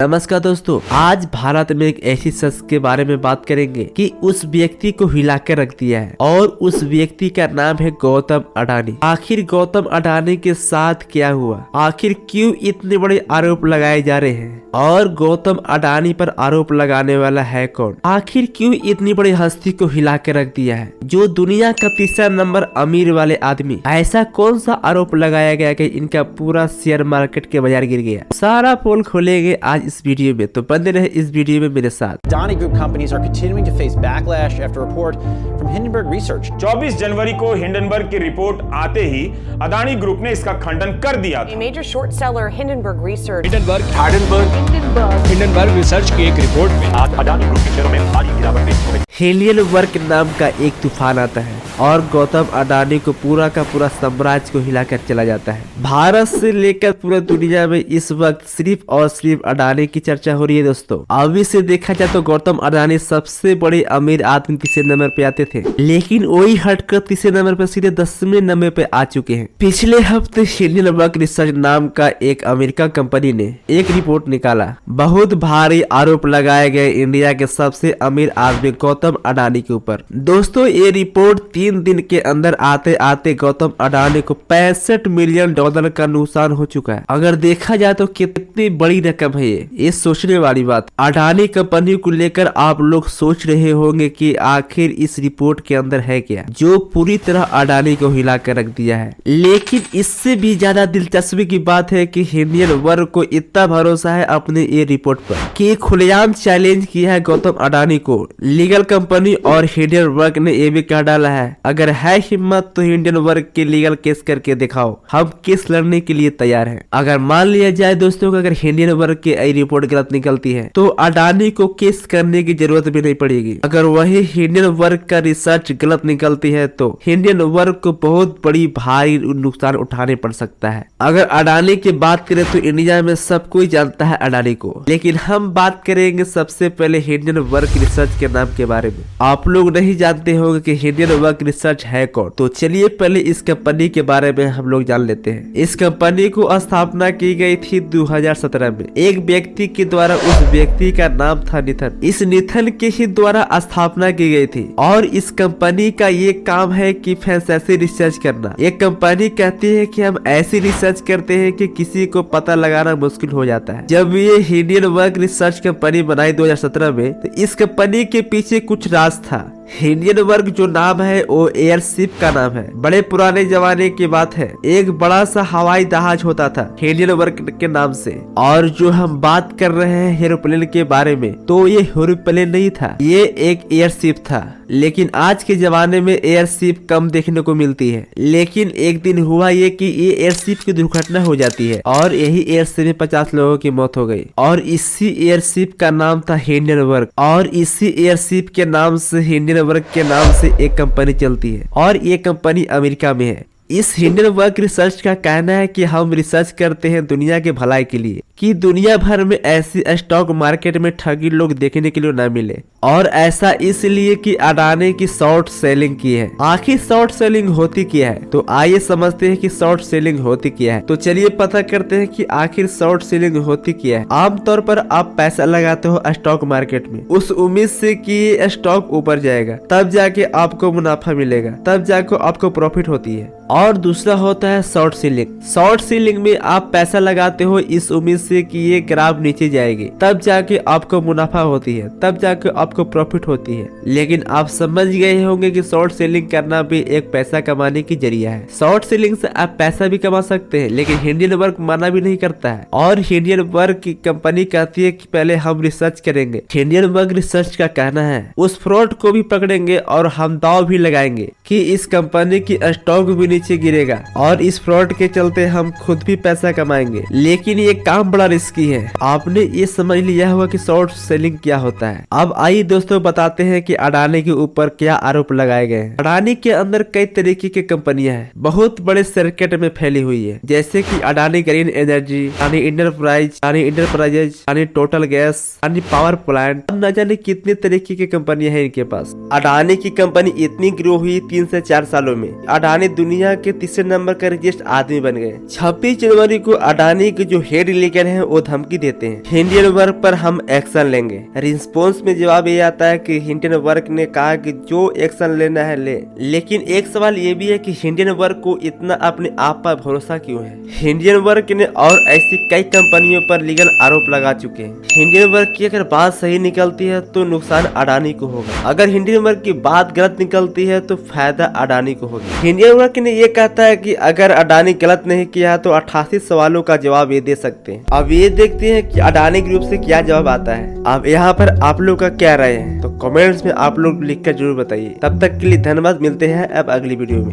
नमस्कार दोस्तों, आज भारत में एक ऐसी शख्स के बारे में बात करेंगे कि उस व्यक्ति को हिला कर रख दिया है और उस व्यक्ति का नाम है गौतम अडानी। आखिर गौतम अडानी के साथ क्या हुआ, आखिर क्यों इतने बड़े आरोप लगाए जा रहे हैं और गौतम अडानी पर आरोप लगाने वाला है कौन, आखिर क्यों इतनी बड़ी हस्ती को हिला कर रख दिया है जो दुनिया का तीसरा नंबर अमीर वाले आदमी। ऐसा कौन सा आरोप लगाया गया कि इनका पूरा शेयर मार्केट के बाजार गिर गया। सारा पोल खोलेंगे आज इस वीडियो में, तो बने रहे इस वीडियो में मेरे साथ। Adani Group companies are continuing to face backlash after a report from Hindenburg Research. 24 जनवरी को हिंडनबर्ग की रिपोर्ट आते ही अदानी ग्रुप ने इसका खंडन कर दिया A major short seller, Hindenburg Research. Hindenburg research की एक रिपोर्ट में आज अडानी ग्रुप के शेयरों में भारी गिरावट देखने को मिली। हिंडनबर्ग नाम का एक तूफान आता है और गौतम अडानी को पूरा का पूरा साम्राज्य को हिलाकर चला जाता है। भारत से लेकर पूरा दुनिया में इस वक्त सिर्फ और सिर्फ अडानी की चर्चा हो रही है दोस्तों। अभी से देखा जाए तो गौतम अडानी सबसे बड़े अमीर आदमी तीसरे नंबर पे आते थे, लेकिन वही हटकर तीसरे नंबर पे सीधे 10वें नंबर पे आ चुके हैं। पिछले हफ्ते हिंडनबर्ग रिसर्च नाम का एक अमेरिका कंपनी ने एक रिपोर्ट निकाला। बहुत भारी आरोप लगाए गए इंडिया के सबसे अमीर आदमी गौतम अडानी के ऊपर। दोस्तों, ये रिपोर्ट 3 दिन के अंदर आते आते गौतम अडानी को $65 मिलियन का नुकसान हो चुका है। अगर देखा जाए तो कितनी बड़ी रकम है ये सोचने वाली बात। अडानी कंपनी को लेकर आप लोग सोच रहे होंगे कि आखिर इस रिपोर्ट के अंदर है क्या जो पूरी तरह अडानी को हिला कर रख दिया है। लेकिन इससे भी ज्यादा दिलचस्पी की बात है कि हिंडनबर्ग को इतना भरोसा है अपने ये रिपोर्ट पर कि खुलेआम चैलेंज किया है गौतम अडानी को। लीगल कंपनी और हिंडनबर्ग ने ये भी कह डाला है, अगर है हिम्मत तो हिंडनबर्ग के लीगल केस करके दिखाओ, हम केस लड़ने के लिए तैयार हैं। अगर मान लिया जाए दोस्तों कि अगर हिंडनबर्ग की ये रिपोर्ट गलत निकलती है तो अडानी को केस करने की जरूरत भी नहीं पड़ेगी। अगर वही हिंडनबर्ग का रिसर्च गलत निकलती है तो हिंडनबर्ग को बहुत बड़ी भारी नुकसान उठाने पड़ सकता है। अगर अडानी की बात करें तो इंडिया में सब कोई जानता है अडानी को, लेकिन हम बात करेंगे सबसे पहले हिंडनबर्ग रिसर्च के नाम के बारे में। आप लोग नहीं जानते होंगे कि हिंडनबर्ग रिसर्च है कौन, तो चलिए पहले इस कंपनी के बारे में हम लोग जान लेते हैं। इस कंपनी को स्थापना की गई थी 2017 में एक व्यक्ति के द्वारा। उस व्यक्ति का नाम था निथन। इस निथन के ही द्वारा स्थापना की गई थी और इस कंपनी का ये काम है कि फैंटेसी रिसर्च करना। ये कंपनी कहती है कि हम ऐसी रिसर्च करते हैं कि किसी को पता लगाना मुश्किल हो जाता है। जब ये हिंडनबर्ग रिसर्च कंपनी बनाई 2017 में, तो इस कंपनी के पीछे कुछ राज था। हिंडनबर्ग जो नाम है वो एयरशिप का नाम है। बड़े पुराने जमाने की बात है, एक बड़ा सा हवाई जहाज होता था हिंडनबर्ग के नाम से। और जो हम बात कर रहे हैं एरोप्लेन के बारे में, तो ये एरोप्लेन नहीं था, ये एक एयरशिप था। लेकिन आज के जमाने में एयरशिप कम देखने को मिलती है। लेकिन एक दिन हुआ ये कि ये एयरशिप की दुर्घटना हो जाती है और यही एयरशिप में 50 लोगों की मौत हो गई और इसी एयरशिप का नाम था हिंडनबर्ग। और इसी एयरशिप के नाम से हिंडनबर्ग के नाम से एक कंपनी चलती है और ये कंपनी अमेरिका में है। इस हिंडनबर्ग रिसर्च का कहना है कि हम रिसर्च करते हैं दुनिया के भलाई के लिए, कि दुनिया भर में ऐसी स्टॉक मार्केट में ठगी लोग देखने के लिए न मिले। और ऐसा इसलिए कि अडानी की शॉर्ट सेलिंग की है। आखिर शॉर्ट सेलिंग होती क्या है, तो आइए समझते हैं कि शॉर्ट सेलिंग होती क्या है। तो चलिए पता करते हैं कि आखिर शॉर्ट सेलिंग होती क्या है। आमतौर पर आप पैसा लगाते हो स्टॉक मार्केट में उस उम्मीद से कि ये स्टॉक ऊपर जाएगा, तब जाके आपको मुनाफा मिलेगा, तब जाके आपको प्रॉफिट होती है। और दूसरा होता है शॉर्ट सेलिंग। शॉर्ट सेलिंग में आप पैसा लगाते हो इस उम्मीद से कि ये ग्राफ नीचे जाएगी, तब जाके आपको मुनाफा होती है, तब जाके आपको प्रॉफिट होती है। लेकिन आप समझ गए होंगे कि शॉर्ट सेलिंग करना भी एक पैसा कमाने की जरिया है। शॉर्ट सेलिंग से आप पैसा भी कमा सकते हैं, लेकिन हिंडनबर्ग मना भी नहीं करता है। और हिंडनबर्ग की कंपनी कहती है कि पहले हम रिसर्च करेंगे। हिंडनबर्ग रिसर्च का कहना है उस फ्रॉड को भी पकड़ेंगे और हम दाव भी लगाएंगे कि इस कंपनी की स्टॉक भी नीचे गिरेगा और इस फ्रॉड के चलते हम खुद भी पैसा कमाएंगे। लेकिन ये काम बड़ा रिस्की है। आपने ये समझ लिया होगा कि शॉर्ट सेलिंग क्या होता है। अब आइए दोस्तों बताते हैं कि अडानी के ऊपर क्या आरोप लगाए गए हैं। अडानी के अंदर कई तरीके की कंपनियां हैं, बहुत बड़े सर्किट में फैली हुई है, जैसे कि Adani green energy, Adani enterprises, Adani total gas, Adani power plant, न जाने कितने तरीके की कंपनियां हैं इनके पास। अडानी की कंपनी इतनी ग्रो हुई 3 से 4 सालों में। अडानी दुनिया के तीसरे नंबर का रिचेस्ट आदमी बन गए। 26 जनवरी को अडानी के जो हेड लीगल मैनेजर हैं वो धमकी देते हैं हिंडनबर्ग पर हम एक्शन लेंगे। रिस्पॉन्स में जवाब ये आता है कि हिंडनबर्ग ने कहा कि जो एक्शन लेना है ले, लेकिन एक सवाल ये भी है कि हिंडनबर्ग को इतना अपने आप पर भरोसा क्यों है। हिंडनबर्ग ने और ऐसी कई कंपनियों पर लीगल आरोप लगा चुके हैं। हिंडनबर्ग की अगर बात सही निकलती है तो नुकसान अडानी को होगा, अगर हिंडनबर्ग की बात गलत निकलती है तो फायदा अडानी को होगा। हिंडनबर्ग ने ये कहता है कि अगर अडानी गलत नहीं किया तो 88 सवालों का जवाब ये दे सकते हैं। अब ये देखते हैं कि अडानी ग्रुप से क्या जवाब आता है। अब यहाँ पर आप लोग का क्या राय है तो कमेंट्स में आप लोग लिखकर जरूर बताइए। तब तक के लिए धन्यवाद, मिलते हैं अब अगली वीडियो में।